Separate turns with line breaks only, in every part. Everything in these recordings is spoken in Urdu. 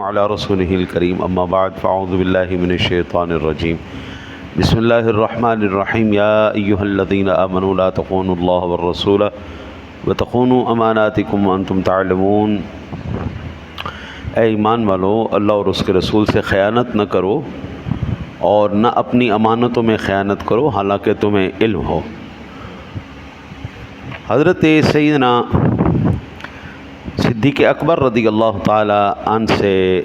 علی رسولہ الکریم اما بعد فاعوذ باللہ من الشیطان الرجیم بسم اللہ الرحمن الرحیم یا ایہا الذین آمنوا لا تخونوا اللہ والرسول وتخونوا اماناتکم وانتم تعلمون۔ اے ایمان والو، اللہ اور اس کے رسول سے خیانت نہ کرو اور نہ اپنی امانتوں میں خیانت کرو حالانکہ تمہیں علم ہو۔ حضرت سیدنا صدیق اکبر رضی اللہ تعالی عنہ سے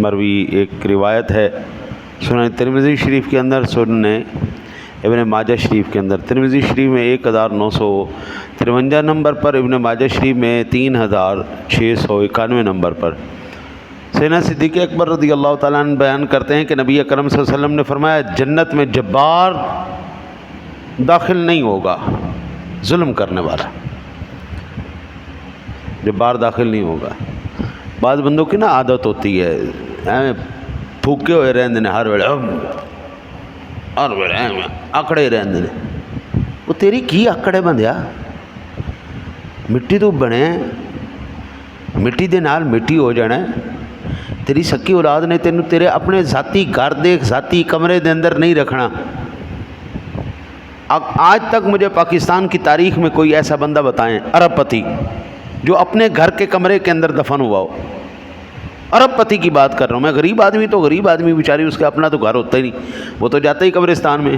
مروی ایک روایت ہے، سنن ترمذی شریف کے اندر، سنن ابن ماجہ شریف کے اندر۔ ترمذی شریف میں 1953 نمبر پر، ابن ماجہ شریف میں 3691 نمبر پر۔ سیدنا صدیق اکبر رضی اللہ تعالیٰ عنہ بیان کرتے ہیں کہ نبی اکرم صلی اللہ علیہ وسلم نے فرمایا، جنت میں جبار داخل نہیں ہوگا، ظلم کرنے والا جبار داخل نہیں ہوگا۔ بعض بندوں کی نا عادت ہوتی ہے پھوکے ہوئے رہندے ہر ویلے آکڑے رہندے، وہ تیری کی آکڑے بندیا، مٹی تو بنے، مٹی دے نال مٹی ہو جانا ہے۔ تیری سکی اولاد نے تینوں تیرے اپنے ذاتی گھر دے ذاتی کمرے دے اندر نہیں رکھنا۔ آج تک مجھے پاکستان کی تاریخ میں کوئی ایسا بندہ بتائیں ارب پتی جو اپنے گھر کے کمرے کے اندر دفن ہوا ہو۔ ارب پتی کی بات کر رہا ہوں میں، غریب آدمی تو غریب آدمی بیچاری، اس کا اپنا تو گھر ہوتا ہی نہیں، وہ تو جاتا ہی قبرستان میں۔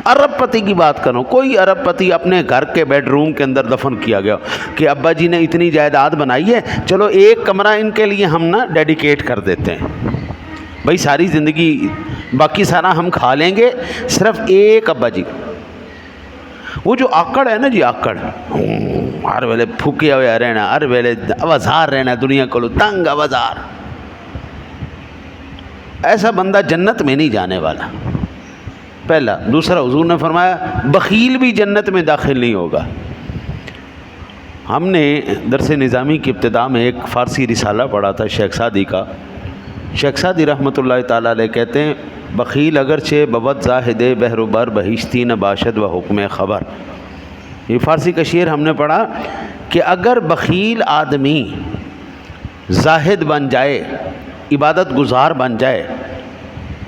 ارب پتی کی بات کر رہا ہوں، کوئی ارب پتی اپنے گھر کے بیڈ روم کے اندر دفن کیا گیا کہ ابا جی نے اتنی جائیداد بنائی ہے، چلو ایک کمرہ ان کے لیے ہم نا ڈیڈیکیٹ کر دیتے ہیں، بھائی ساری زندگی باقی سارا ہم کھا لیں گے، صرف ایک ابا جی۔ وہ جو آکڑ ہے نا جی، آکڑ ہر ویلے پھوکیا ہوا رہنا، ہر ویلے آوازار رہنا، دنیا کو تنگ آوازار، ایسا بندہ جنت میں نہیں جانے والا، پہلا۔ دوسرا، حضور نے فرمایا بخیل بھی جنت میں داخل نہیں ہوگا۔ ہم نے درس نظامی کی ابتدا میں ایک فارسی رسالہ پڑھا تھا شیخ سعدی کا۔ شیخ سعدی رحمۃ اللہ تعالیٰ علیہ کہتے ہیں، بخیل اگرچہ ببد زاہد بحر و بر بہشتی نہ باشد و حکم خبر۔ یہ فارسی کا شعر ہم نے پڑھا کہ اگر بخیل آدمی زاہد بن جائے، عبادت گزار بن جائے،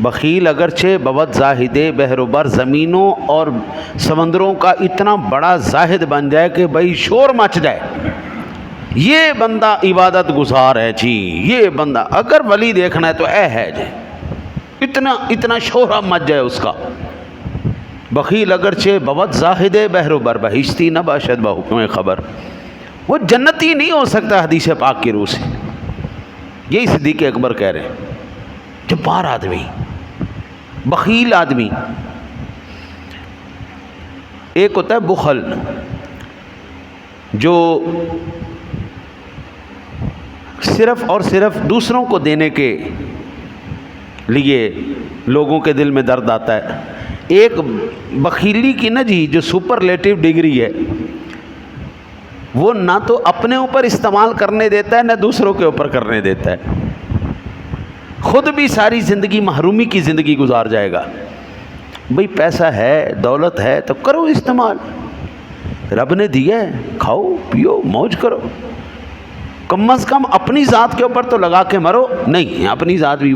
بخیل اگرچہ ببد زاہد بحر و بر، زمینوں اور سمندروں کا اتنا بڑا زاہد بن جائے کہ بھائی شور مچ جائے، یہ بندہ عبادت گزار ہے جی، یہ بندہ اگر ولی دیکھنا ہے تو اے ہے جی، اتنا شہرہ مچ جائے اس کا۔ بخیل اگرچہ ببد زاہد بحر و بر بہشتی نہ باشد بحکم خبر، وہ جنتی نہیں ہو سکتا حدیث پاک کی روح سے۔ یہی صدیق اکبر کہہ رہے ہیں، جبار آدمی، بخیل آدمی۔ ایک ہوتا ہے بخل، جو صرف اور صرف دوسروں کو دینے کے لیے لوگوں کے دل میں درد آتا ہے۔ ایک بخیلی کی نا جی جو سپرلیٹو ڈگری ہے، وہ نہ تو اپنے اوپر استعمال کرنے دیتا ہے نہ دوسروں کے اوپر کرنے دیتا ہے، خود بھی ساری زندگی محرومی کی زندگی گزار جائے گا۔ بھئی پیسہ ہے، دولت ہے تو کرو استعمال، رب نے دیا ہے، کھاؤ پیو موج کرو، کم از کم اپنی ذات کے اوپر تو لگا کے مرو نہیں، اپنی ذات بھی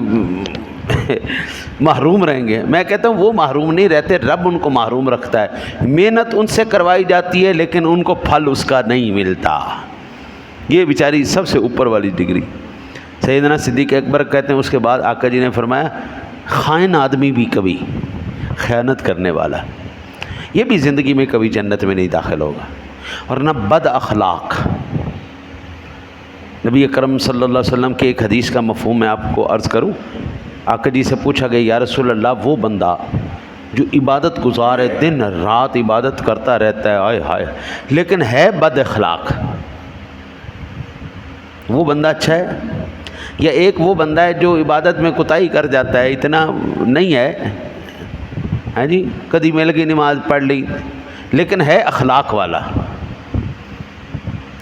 محروم رہیں گے۔ میں کہتا ہوں وہ محروم نہیں رہتے، رب ان کو محروم رکھتا ہے، محنت ان سے کروائی جاتی ہے لیکن ان کو پھل اس کا نہیں ملتا۔ یہ بیچاری سب سے اوپر والی ڈگری۔ سیدنا صدیق اکبر کہتے ہیں، اس کے بعد آقا جی نے فرمایا، خائن آدمی بھی کبھی، خیانت کرنے والا یہ بھی زندگی میں کبھی جنت میں نہیں داخل ہوگا، اور نہ بد اخلاق۔ نبی اکرم صلی اللہ علیہ وسلم کی ایک حدیث کا مفہوم میں آپ کو عرض کروں۔ آقا جی سے پوچھا گیا، یا رسول اللہ، وہ بندہ جو عبادت گزار ہے، دن رات عبادت کرتا رہتا ہے، آئے ہائے، لیکن ہے بد اخلاق، وہ بندہ اچھا ہے؟ یا ایک وہ بندہ ہے جو عبادت میں کوتاہی کر جاتا ہے، اتنا نہیں ہے، ہاں جی، کدی مل گئی نماز پڑھ لی لیکن ہے اخلاق والا،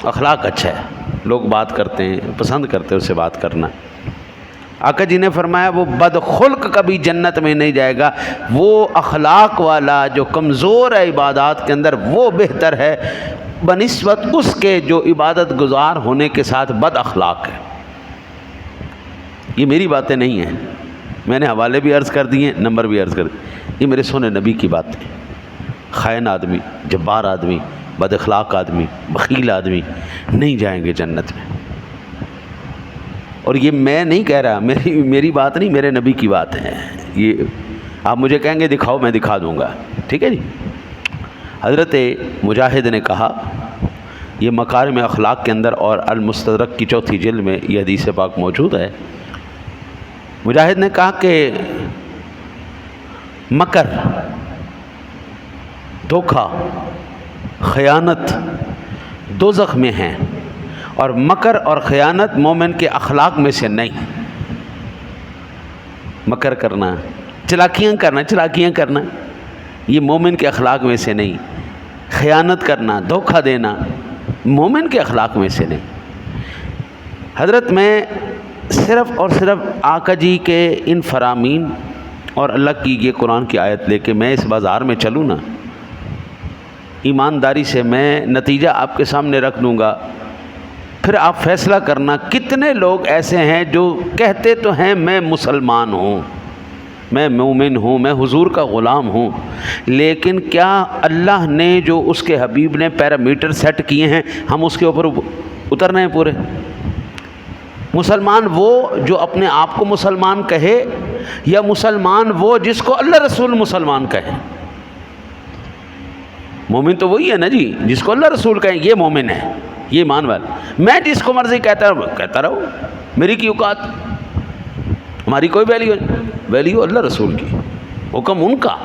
اخلاق اچھا ہے، لوگ بات کرتے ہیں، پسند کرتے ہیں اس سے بات کرنا۔ آقا جی نے فرمایا وہ بدخلق کبھی جنت میں نہیں جائے گا، وہ اخلاق والا جو کمزور ہے عبادات کے اندر، وہ بہتر ہے بنسبت اس کے جو عبادت گزار ہونے کے ساتھ بد اخلاق ہے۔ یہ میری باتیں نہیں ہیں، میں نے حوالے بھی عرض کر دیے، نمبر بھی عرض کر دیے، یہ میرے سونے نبی کی باتیں۔ خائن آدمی، جبار آدمی، بد اخلاق آدمی، بخیل آدمی نہیں جائیں گے جنت میں۔ اور یہ میں نہیں کہہ رہا، میری بات نہیں، میرے نبی کی بات ہے یہ۔ آپ مجھے کہیں گے دکھاؤ، میں دکھا دوں گا، ٹھیک ہے جی۔ حضرت مجاہد نے کہا، یہ مکارم اخلاق کے اندر اور المستدرک کی 4 جلد میں یہ حدیث پاک موجود ہے۔ مجاہد نے کہا کہ مکر، دھوکہ، خیانت دوزخ میں ہیں، اور مکر اور خیانت مومن کے اخلاق میں سے نہیں۔ مکر کرنا، چلاکیاں کرنا یہ مومن کے اخلاق میں سے نہیں۔ خیانت کرنا، دھوکہ دینا مومن کے اخلاق میں سے نہیں۔ حضرت میں صرف اور صرف آقا جی کے ان فرامین اور اللہ کی یہ قرآن کی آیت لے کے میں اس بازار میں چلوں نا، ایمانداری سے میں نتیجہ آپ کے سامنے رکھ دوں گا، پھر آپ فیصلہ کرنا کتنے لوگ ایسے ہیں جو کہتے تو ہیں میں مسلمان ہوں، میں مومن ہوں، میں حضور کا غلام ہوں، لیکن کیا اللہ نے جو اس کے حبیب نے پیرامیٹر سیٹ کیے ہیں ہم اس کے اوپر اترنے ہیں پورے؟ مسلمان وہ جو اپنے آپ کو مسلمان کہے، یا مسلمان وہ جس کو اللہ رسول مسلمان کہے؟ مومن تو وہی ہے نا جی، جس کو اللہ رسول کہیں یہ مومن ہے، یہ ایمان والا۔ میں جس کو مرضی کہتا رہو، میری کی اوقات، ہماری کوئی ویلیو اللہ رسول کی، حکم ان کا۔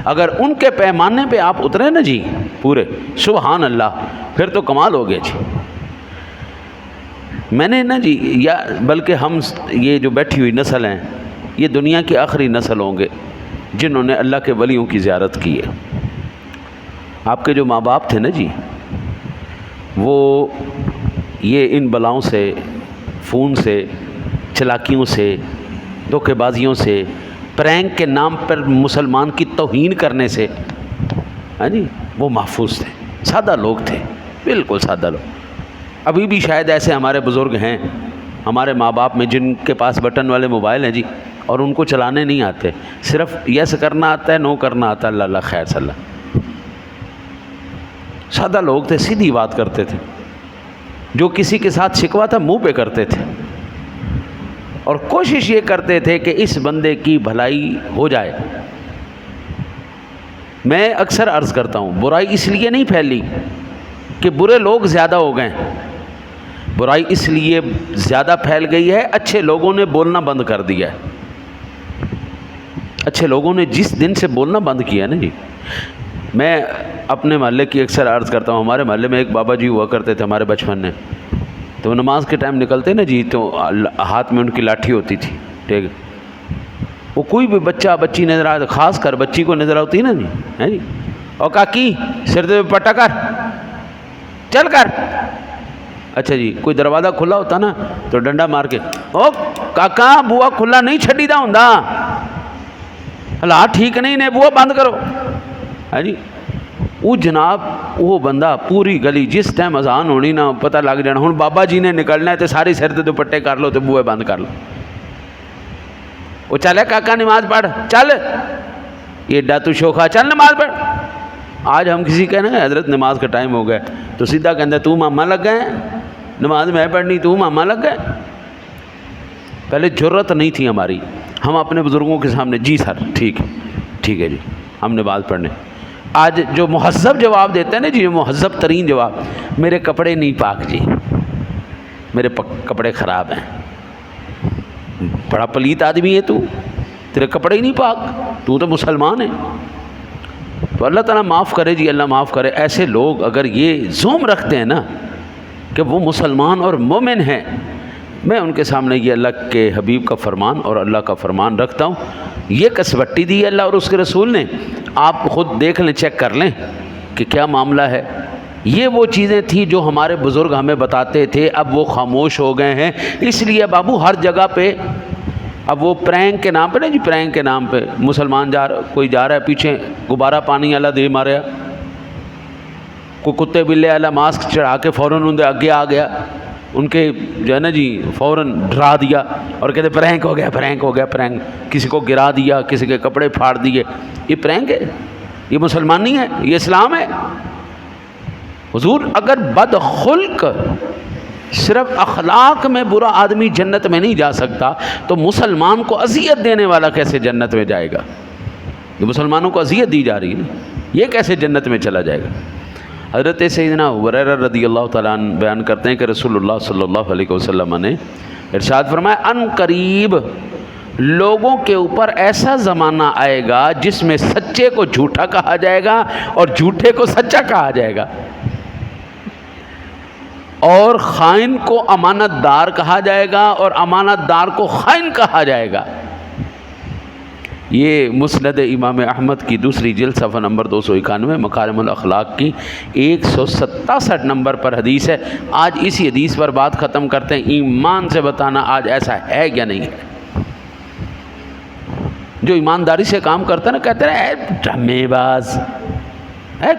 اگر ان کے پیمانے پہ آپ اترے نا جی پورے، سبحان اللہ، پھر تو کمال ہو گیا جی۔ میں نے نا جی، یا بلکہ ہم یہ جو بیٹھی ہوئی نسل ہیں، یہ دنیا کی آخری نسل ہوں گے جنہوں نے اللہ کے ولیوں کی زیارت کی ہے۔ آپ کے جو ماں باپ تھے نا جی، وہ یہ ان بلاؤں سے، فون سے، چلاکیوں سے، دھوکے بازیوں سے، پرینک کے نام پر مسلمان کی توہین کرنے سے، ہاں جی، وہ محفوظ تھے، سادہ لوگ تھے، بالکل سادہ لوگ۔ ابھی بھی شاید ایسے ہمارے بزرگ ہیں، ہمارے ماں باپ میں، جن کے پاس بٹن والے موبائل ہیں جی، اور ان کو چلانے نہیں آتے، صرف یس کرنا آتا ہے، نو کرنا آتا ہے، اللہ اللہ خیر صلی اللہ۔ سادہ لوگ تھے، سیدھی بات کرتے تھے، جو کسی کے ساتھ شکوہ تھا منہ پہ کرتے تھے، اور کوشش یہ کرتے تھے کہ اس بندے کی بھلائی ہو جائے۔ میں اکثر عرض کرتا ہوں، برائی اس لیے نہیں پھیلی کہ برے لوگ زیادہ ہو گئے، برائی اس لیے زیادہ پھیل گئی ہے اچھے لوگوں نے بولنا بند کر دیا ہے۔ اچھے لوگوں نے جس دن سے بولنا بند کیا نا جی، میں اپنے محلے کی اکثر عرض کرتا ہوں، ہمارے محلے میں ایک بابا جی ہوا کرتے تھے ہمارے بچپن میں، تو نماز کے ٹائم نکلتے نا جی، تو ہاتھ میں ان کی لاٹھی ہوتی تھی، ٹھیک ہے، وہ کوئی بھی بچہ بچی نظر آئے، خاص کر بچی کو نظر آتی نا جی، ہے جی، اور کاکی سر دے پٹا کر، چل کر، اچھا جی، کوئی دروازہ کھلا ہوتا نا تو ڈنڈا مار کے، او کاکا بوا کھلا نہیں چھڈی دا ہوندا، حالات ٹھیک نہیں نے، بوا بند کرو، ہے جی۔ وہ جناب وہ بندہ پوری گلی جس ٹائم اذان ہونی نا پتہ لگ جانا ہوں بابا جی نے نکلنا ہے تو ساری سر تے دوپٹے کر لو تو بوئے بند کر لو، وہ چلے کاکا نماز پڑھ، چل یہ ایڈا تو شوخا، چل نماز پڑھ۔ آج ہم کسی کہنا ہے حضرت نماز کا ٹائم ہو گیا تو سیدھا کہتا تو ماما لگ گئے، نماز میں پڑھنی تو ماما لگ گئے۔ پہلے جرت نہیں تھی ہماری، ہم اپنے بزرگوں کے سامنے جی سر ٹھیک ہے جی ہم نماز پڑھنے۔ آج جو مہذب جواب دیتے ہیں نا جی، مہذب ترین جواب، میرے کپڑے نہیں پاک جی، میرے کپڑے خراب ہیں۔ بڑا پلیت آدمی ہے تو، تیرے کپڑے ہی نہیں پاک، تو مسلمان ہے۔ تو اللہ تعالیٰ معاف کرے جی، اللہ معاف کرے۔ ایسے لوگ اگر یہ زوم رکھتے ہیں نا کہ وہ مسلمان اور مومن ہیں، میں ان کے سامنے یہ اللہ کے حبیب کا فرمان اور اللہ کا فرمان رکھتا ہوں، یہ کسوٹی دی ہے اللہ اور اس کے رسول نے، آپ خود دیکھ لیں، چیک کر لیں کہ کیا معاملہ ہے۔ یہ وہ چیزیں تھیں جو ہمارے بزرگ ہمیں بتاتے تھے، اب وہ خاموش ہو گئے ہیں، اس لیے بابو ہر جگہ پہ اب وہ پرینک کے نام پہ نا جی، پرینک کے نام پہ مسلمان کوئی جا رہا ہے پیچھے غبارہ پانی والا دے ماریا، کوئی کتے بلے والا ماسک چڑھا کے فوراً ان دے اگے آ گیا، ان کے جو ہے نا جی فوراً ڈرا دیا اور کہتے پرینک ہو گیا، پرینک ہو گیا، پرینک، کسی کو گرا دیا، کسی کے کپڑے پھاڑ دیے، یہ پرینک ہے؟ یہ مسلمان نہیں ہے، یہ اسلام ہے؟ حضور اگر بد خلق صرف اخلاق میں برا آدمی جنت میں نہیں جا سکتا تو مسلمان کو اذیت دینے والا کیسے جنت میں جائے گا؟ یہ مسلمانوں کو اذیت دی جا رہی ہے، یہ کیسے جنت میں چلا جائے گا؟ حضرت سیدنا ابو ہریرہ رضی اللہ تعالیٰ عنہ بیان کرتے ہیں کہ رسول اللہ صلی اللہ علیہ وسلم نے ارشاد فرمایا ان قریب لوگوں کے اوپر ایسا زمانہ آئے گا جس میں سچے کو جھوٹا کہا جائے گا اور جھوٹے کو سچا کہا جائے گا، اور خائن کو امانت دار کہا جائے گا اور امانت دار کو خائن کہا جائے گا۔ یہ مسند امام احمد کی دوسری جلد صفحہ نمبر 291 مکارم الاخلاق کی 167 نمبر پر حدیث ہے۔ آج اسی حدیث پر بات ختم کرتے ہیں۔ ایمان سے بتانا آج ایسا ہے یا نہیں ہے؟ جو ایمانداری سے کام کرتا ہے نا، کہتے ہیں ڈرامے باز ہے،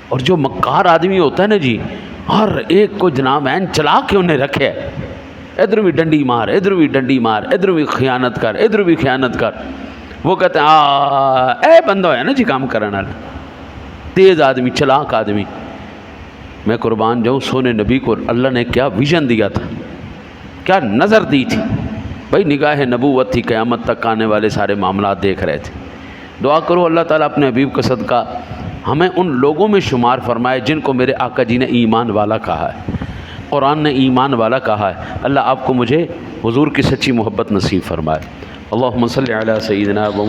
اور جو مکار آدمی ہوتا ہے نا جی، ہر ایک کو جناب عین چلا کے انہیں رکھے، ادھر بھی ڈنڈی مار، ادھر بھی ڈنڈی مار، ادھر بھی خیانت کر، ادھر بھی خیانت کر۔ وہ کہتے ہیں اے بندہ ہے نا جی کام کرنا، تیز آدمی، چلاک آدمی۔ میں قربان جاؤں، سونے نبی کو اللہ نے کیا ویژن دیا تھا، کیا نظر دی تھی بھائی، نگاہ نبوت تھی، قیامت تک آنے والے سارے معاملات دیکھ رہے تھے۔ دعا کرو اللہ تعالیٰ اپنے حبیب کا صدقہ ہمیں ان لوگوں میں شمار فرمائے جن کو میرے آقا جی نے ایمان والا کہا ہے، قرآن نے ایمان والا کہا ہے۔ اللہ آپ کو مجھے حضور کی سچی محبت نصیب فرمائے۔ اللہم صلی علی سیدنا و